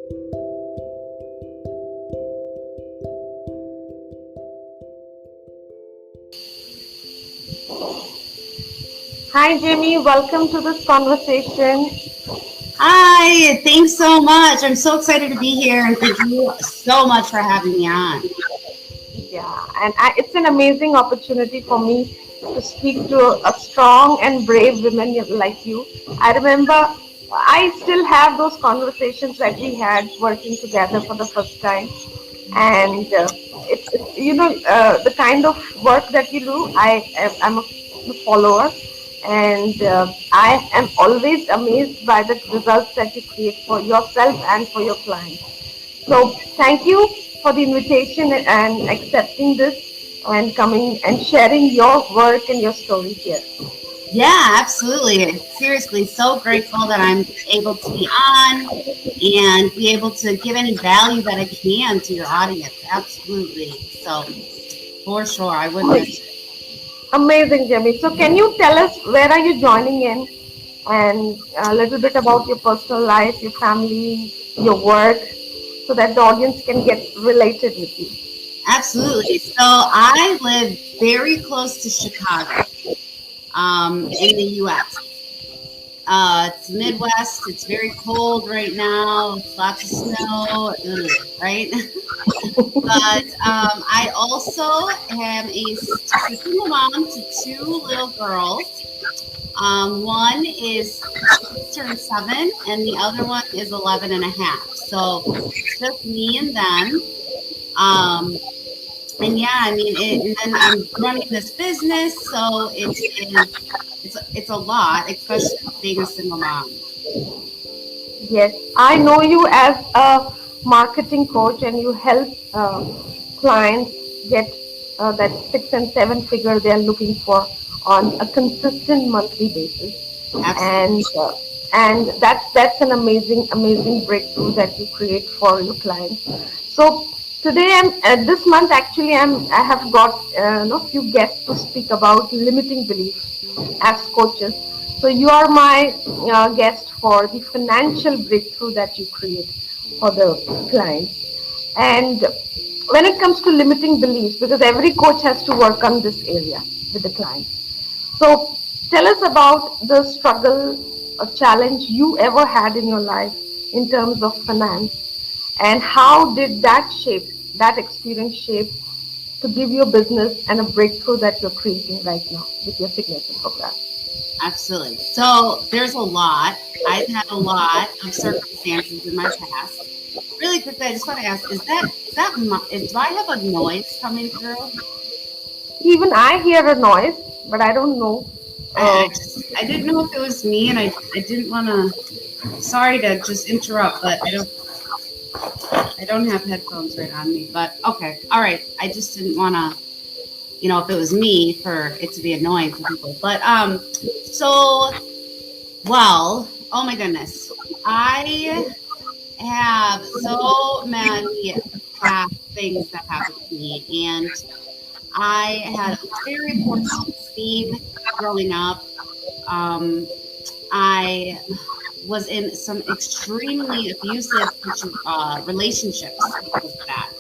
Hi, Jamie. Welcome to this conversation. Hi, thanks so much. I'm so excited to be here, and thank you so much for having me on. Yeah, it's an amazing opportunity for me to speak to a strong and brave women like you. I remember I still have those conversations that we had working together for the first time, and the kind of work that you do. I'm a follower, and I am always amazed by the results that you create for yourself and for your clients. So thank you for the invitation and accepting this and coming and sharing your work and your story here. Yeah, absolutely. Seriously, so grateful that I'm able to be on and be able to give any value that I can to your audience. Absolutely. So, for sure, I wouldn't miss it. Amazing, Jimmy. So can you tell us where are you joining in and a little bit about your personal life, your family, your work, so that the audience can get related with you? Absolutely. So, I live very close to Chicago, in the U.S. It's Midwest. It's very cold right now. It's lots of snow, ugh, right? But I also am just a single mom to two little girls. One is just turned 7, and the other one is 11 and a half. So it's just me and them. Um, and yeah, I mean, and then I'm running this business, so it's a lot, especially being a single mom. Yes, I know you as a marketing coach and you help clients get that 6 and 7 figure they are looking for on a consistent monthly basis. Absolutely. And that's an amazing breakthrough that you create for your clients. So today I'm this month actually I have got few guests to speak about limiting beliefs as coaches. So you are my guest for the financial breakthrough that you create for the clients. And when it comes to limiting beliefs, because every coach has to work on this area with the client. So tell us about the struggle or challenge you ever had in your life in terms of finance, and how did that experience shape to give you a business and a breakthrough that you're creating right now with your signature program. Absolutely. So there's a lot. I've had a lot of circumstances in my past. Really quickly, I just want to ask: do I have a noise coming through? Even I hear a noise, but I don't know. Uh, I didn't know if it was me, and I didn't want to. Sorry to just interrupt, but I don't have headphones right on me. But okay, all right. I just didn't want to, if it was me for it to be annoying for people. But so oh my goodness, I have so many past things that happened to me, and I had a very poor self-esteem growing up. Um, I was in some extremely abusive relationships because of that.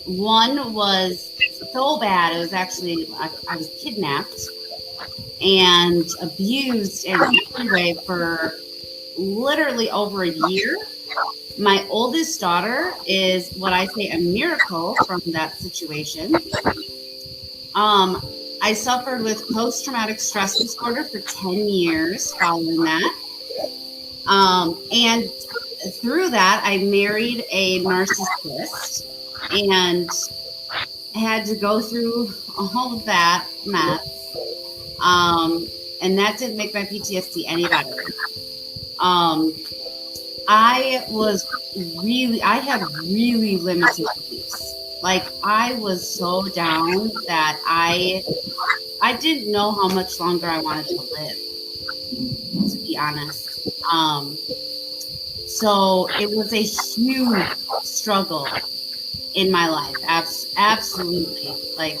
One was so bad, it was actually, I was kidnapped and abused in every way for literally over a year. My oldest daughter is what I say a miracle from that situation. Um, I suffered with post traumatic stress disorder for 10 years following that. And through that, I married a narcissist and had to go through all of that mess. And that didn't make my PTSD any better. Um, I had really limited beliefs. Like I was so down that I didn't know how much longer I wanted to live, to be honest. So it was a huge struggle in my life. Absolutely. Like,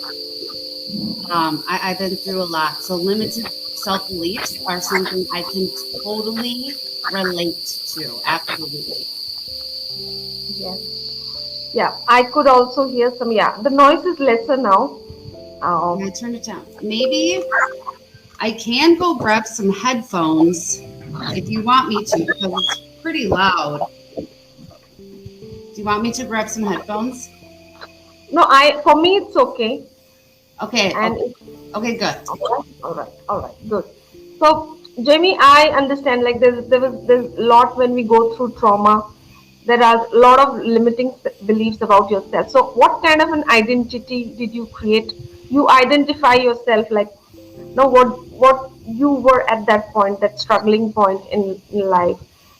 I've been through a lot. So limited self beliefs are something I can totally relate to. Absolutely. Yes. Yeah. I could also hear some. Yeah. The noise is lesser now. Yeah, I turned it down. Maybe I can go grab some headphones if you want me to, because it's pretty loud. Do you want me to grab some headphones? No, I for me it's okay. Okay, And okay, it's okay, good. all right, good. So, Jamie, I understand. Like there's a lot when we go through trauma. There are a lot of limiting beliefs about yourself. So, what kind of an identity did you create? You identify yourself like, no, what you were at that point, that struggling point in life,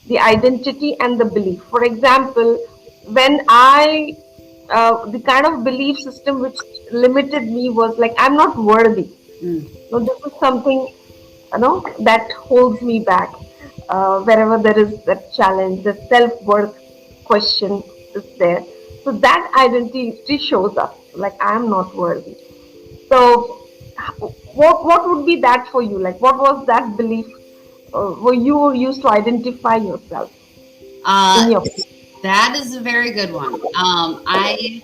the identity and the belief. For example, when I the kind of belief system which limited me was like I'm not worthy. Mm. No, this is something that holds me back. Wherever there is that challenge, the self worth question is there. So that identity shows up like I am not worthy. So what would be that for you? Like what was that belief where you were used to identify yourself Uh, in your that is a very good one. I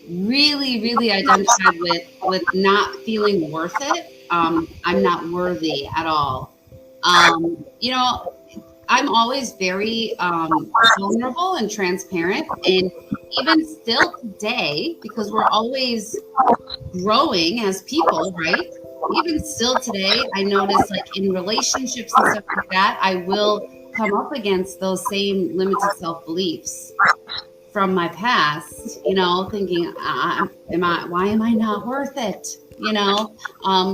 really identified with not feeling worth it. I'm not worthy at all. You know, I'm always very vulnerable and transparent, and even still today, because we're always growing as people, right? Even still today, I notice like in relationships and stuff like that, I will come up against those same limited self beliefs from my past, thinking, why am I not worth it?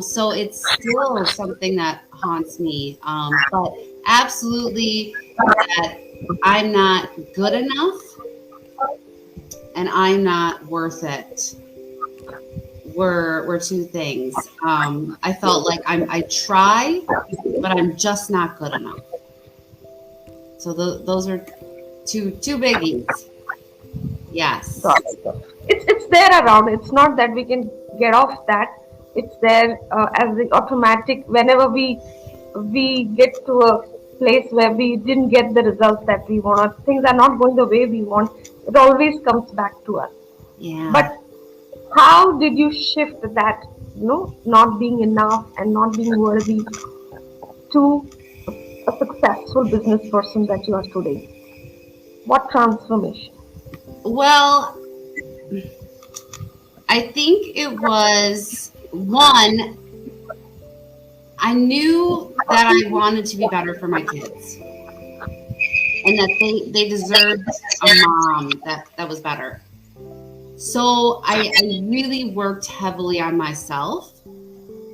So it's still something that haunts me. But absolutely that I'm not good enough and I'm not worth it were two things. I felt like I try, but I'm just not good enough. So those are two biggies. Yes. thoughts? It's there around. It's not that we can get off that. It's there as the automatic. Whenever we get to a place where we didn't get the results that we want, or things are not going the way we want, it always comes back to us. Yeah. But how did you shift that, not being enough and not being worthy to a successful business person that you are today? What transformation? Well, I think it was one, I knew that I wanted to be better for my kids and that they deserved a mom that was better. So I really worked heavily on myself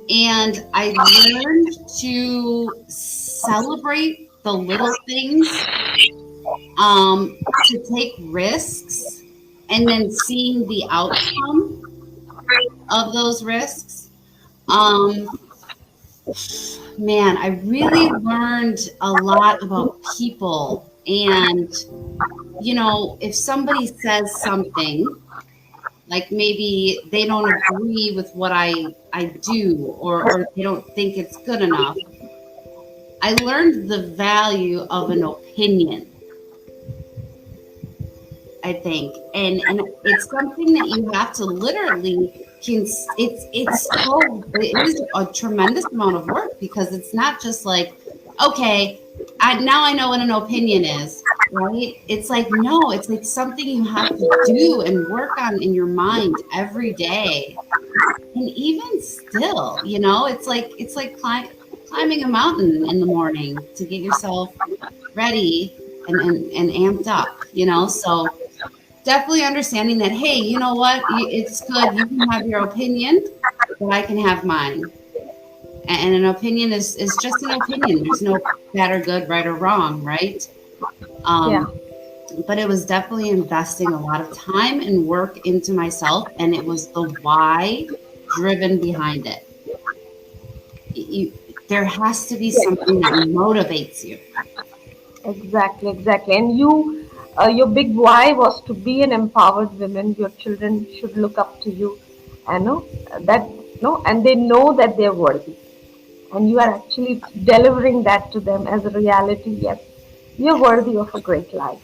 and I learned to celebrate the little things, to take risks and then seeing the outcome of those risks. Um, Man, I really learned a lot about people. And, if somebody says something, like maybe they don't agree with what I do or they don't think it's good enough, I learned the value of an opinion, I think. And it's something that you have to literally it is a tremendous amount of work because it's not just like, okay, now I know what an opinion is, right? It's like, no, it's like something you have to do and work on in your mind every day. And even still, it's like climbing a mountain in the morning to get yourself ready and amped up, so definitely understanding that, hey, you know what? It's good. You can have your opinion, but I can have mine. And an opinion is just an opinion. There's no bad or good, right or wrong, right? Yeah. Um, but it was definitely investing a lot of time and work into myself, and it was the why driven behind it. You, there has to be something that motivates you. Exactly, exactly. And your big why was to be an empowered woman. Your children should look up to you, and that and they know that they're worthy, and you are actually delivering that to them as a reality. Yes, you're Yes. worthy of a great life.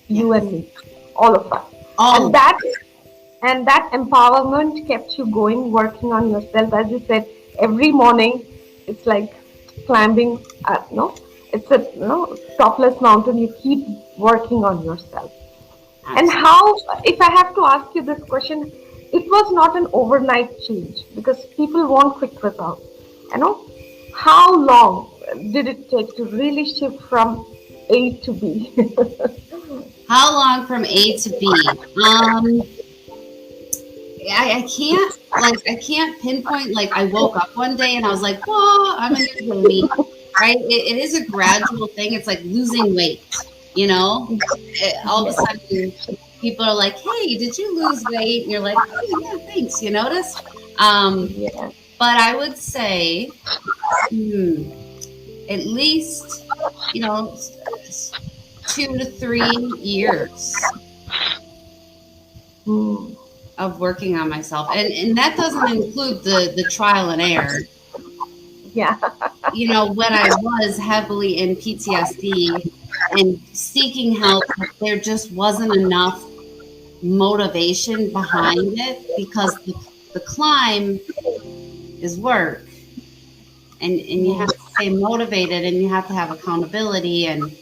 Yeah. you and me, all of us. All And of that empowerment kept you going, working on yourself. As you said, every morning it's like climbing, no, it's a topless mountain. You keep working on yourself. And absolutely. how, if I have to ask you this question, it was not an overnight change because people want quick results. You know, how long did it take to really shift from A to B? How long from A to B? I can't I can't pinpoint like I woke up one day and I was like, whoa, I'm a new Jamie, right? It is a gradual thing. It's like losing weight, you know? All of a Yes, sudden people are like, hey, did you lose weight? And you're like, oh yeah, thanks. You noticed? Um, yes. but I would say, hmm, at least, you know, 2 to 3 years Hmm. of working on myself. And that doesn't include the trial and error. Yeah. You know, when I was heavily in PTSD and seeking help, but there just wasn't enough motivation behind it because the climb is work, and you Hmm. have to stay motivated and you have to have accountability and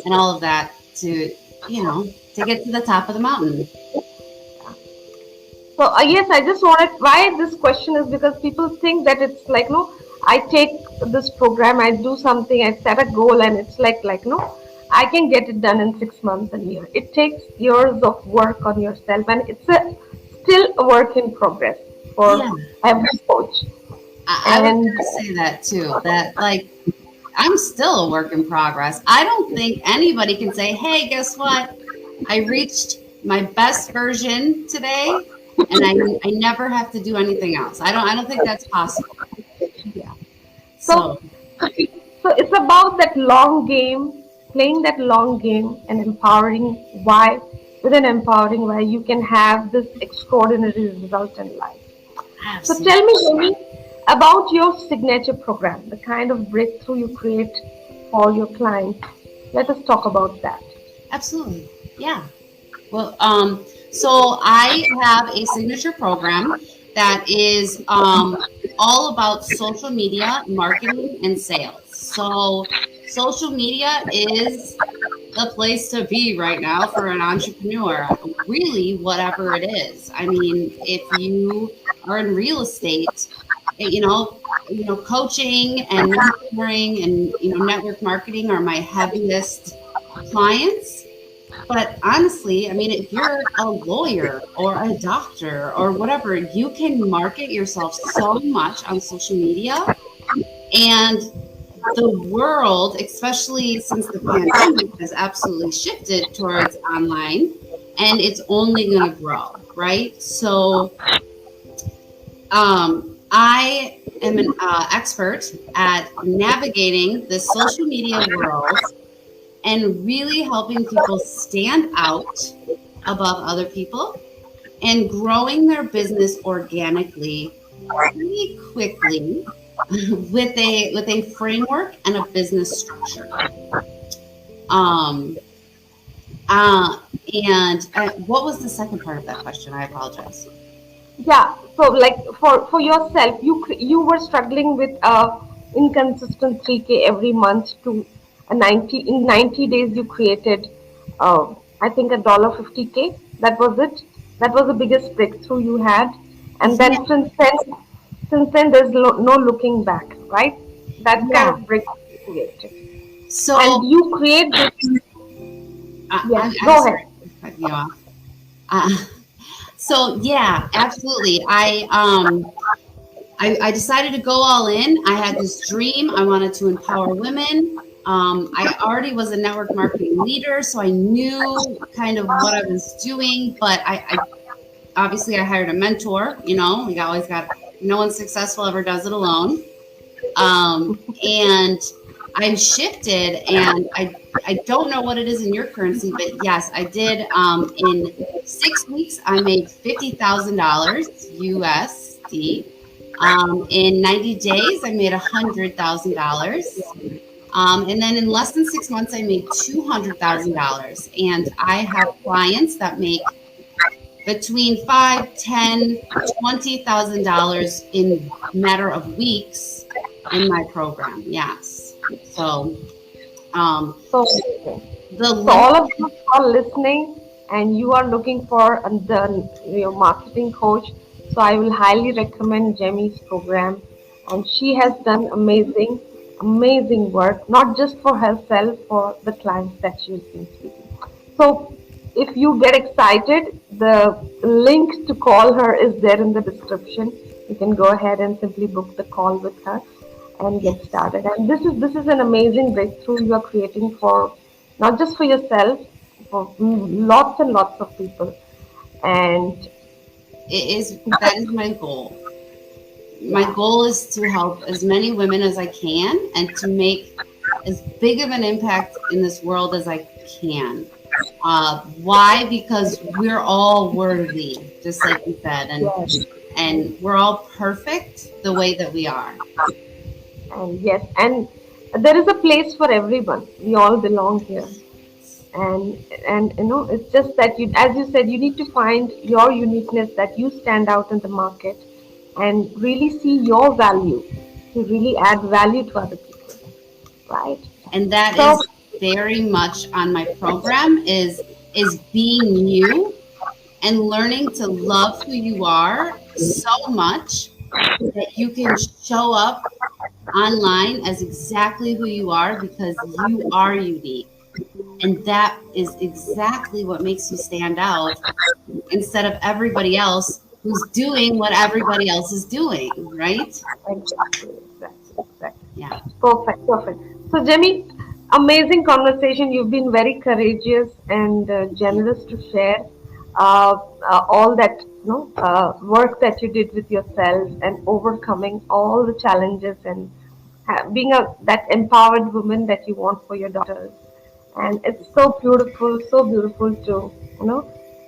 all of that to, you know, to get to the top of the mountain. So yes, I just wanted why this question is because people think that it's like no, I take this program, I do something, I set a goal, and it's like no, I can get it done in 6 months and a year. It takes years of work on yourself, and it's a still a work in progress for Yeah, every coach. I was And going to say that too, that like I'm still a work in progress. I don't think anybody can say, hey, guess what? I reached my best version today and I never have to do anything else. I don't think that's possible. yeah, so So so it's about that long game, playing that long game, and empowering why with an empowering why you can have this extraordinary result in life. So absolutely. tell me, Amy, about your signature program, the kind of breakthrough you create for your client. Let us talk about that. Absolutely. Yeah. Well, so I have a signature program that is all about social media marketing and sales. So social media is the place to be right now for an entrepreneur, really, whatever it is. I mean, if you are in real estate, coaching and mentoring and network marketing are my heaviest clients. But honestly, I mean, if you're a lawyer or a doctor or whatever, you can market yourself so much on social media. And the world, especially since the pandemic, has absolutely shifted towards online and it's only going to grow, right? So I am an expert at navigating the social media world and really helping people stand out above other people and growing their business organically pretty quickly with a framework and a business structure. Um, uh, and what was the second part of that question? I apologize. Yeah, so like for yourself, you were struggling with inconsistent 3K every month to a 90 in 90 days you created I think a $50K. That was it. That was the biggest breakthrough you had, and Yeah, then since then there's no looking back, right? That kind yeah. of breakthrough you created, So and you create this. I'm, Yeah, I'm go ahead. sorry for cutting you off. Uh, so yeah, absolutely. I decided to go all in. I had this dream. I wanted to empower women. I already was a network marketing leader, so I knew kind of what I was doing. But I obviously I hired a mentor. You know, we always got no one successful ever does it alone. And I shifted, and I don't know what it is in your currency, but yes, I did. In 6 weeks, I made $50,000 USD. In 90 days, I made $100,000. And then in less than 6 months, I made $200,000. And I have clients that make between five, 10, $20,000 in matter of weeks in my program. Yes. So um, So amazing. the So limit. all of you who are listening and you are looking for the marketing coach, so I will highly recommend Jemmy's program. And she has done amazing, amazing work, not just for herself, for the clients that she's been speaking. So if you get excited, the link to call her is there in the description. You can go ahead and simply book the call with her and get Yes, started. And this is an amazing breakthrough you are creating for not just for yourself, for lots and lots of people. And it is. That is my goal. My yeah, goal is to help as many women as I can and to make as big of an impact in this world as I can. Why? Because we're all worthy, just like you said, yes, and we're all perfect the way that we are. and yes, and there is a place for everyone. We all belong here. And it's just that you, as you said, you need to find your uniqueness, that you stand out in the market and really see your value to really add value to other people, right? And that So is very much on my program is being you and learning to love who you are so much that you can show up online as exactly who you are because you are unique. And that is exactly what makes you stand out instead of everybody else who's doing what everybody else is doing, right? exactly. Yeah. Perfect, perfect. So, Jemmy, amazing conversation. You've been very courageous and generous to share all that work that you did with yourself and overcoming all the challenges and being that empowered woman that you want for your daughters. And it's so beautiful to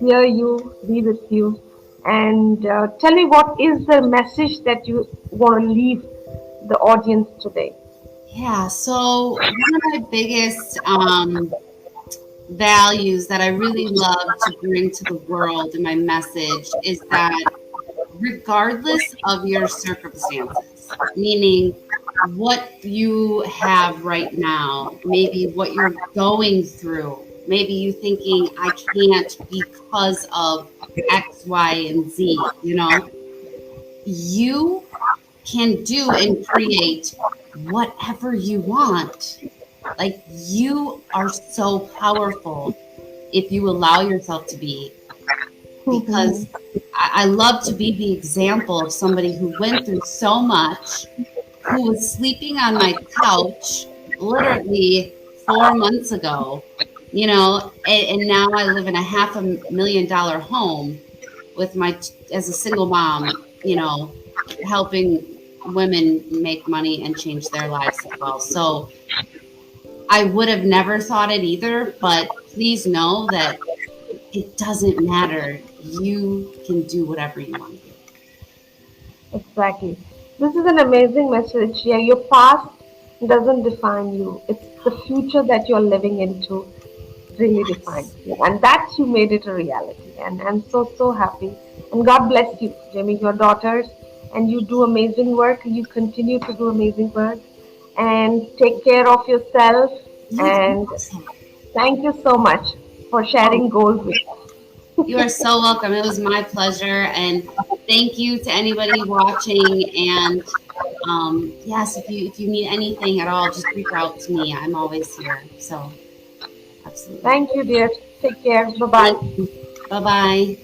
hear you, be with you, and tell me what is the message that you want to leave the audience today. Yeah. So one of my biggest values that I really love to bring to the world in my message is that regardless of your circumstances, meaning what you have right now, maybe what you're going through, maybe you thinking, I can't because of X, Y, and Z, you can do and create whatever you want. Like you are so powerful if you allow yourself to be, because I love to be the example of somebody who went through so much, who was sleeping on my couch literally 4 months ago, and now I live in a $500,000 home with as a single mom, helping women make money and change their lives as well. So I would have never thought it either, but please know that it doesn't matter. You can do whatever you want to do. Exactly. This is an amazing message. Yeah, your past doesn't define you. It's the future that you're living into really defines Yes. you. And that you made it a reality. And I'm so happy. And God bless you, Jamie, your daughters. And you do amazing work. You continue to do amazing work. And take care of yourself. You And also. thank you so much for Oh, sharing goals with us. you are so welcome. It was my pleasure. And thank you to anybody watching. And yes, if you need anything at all, just reach out to me. I'm always here. So absolutely. Thank you, dear. Take care. Bye Thank bye. you. Bye bye.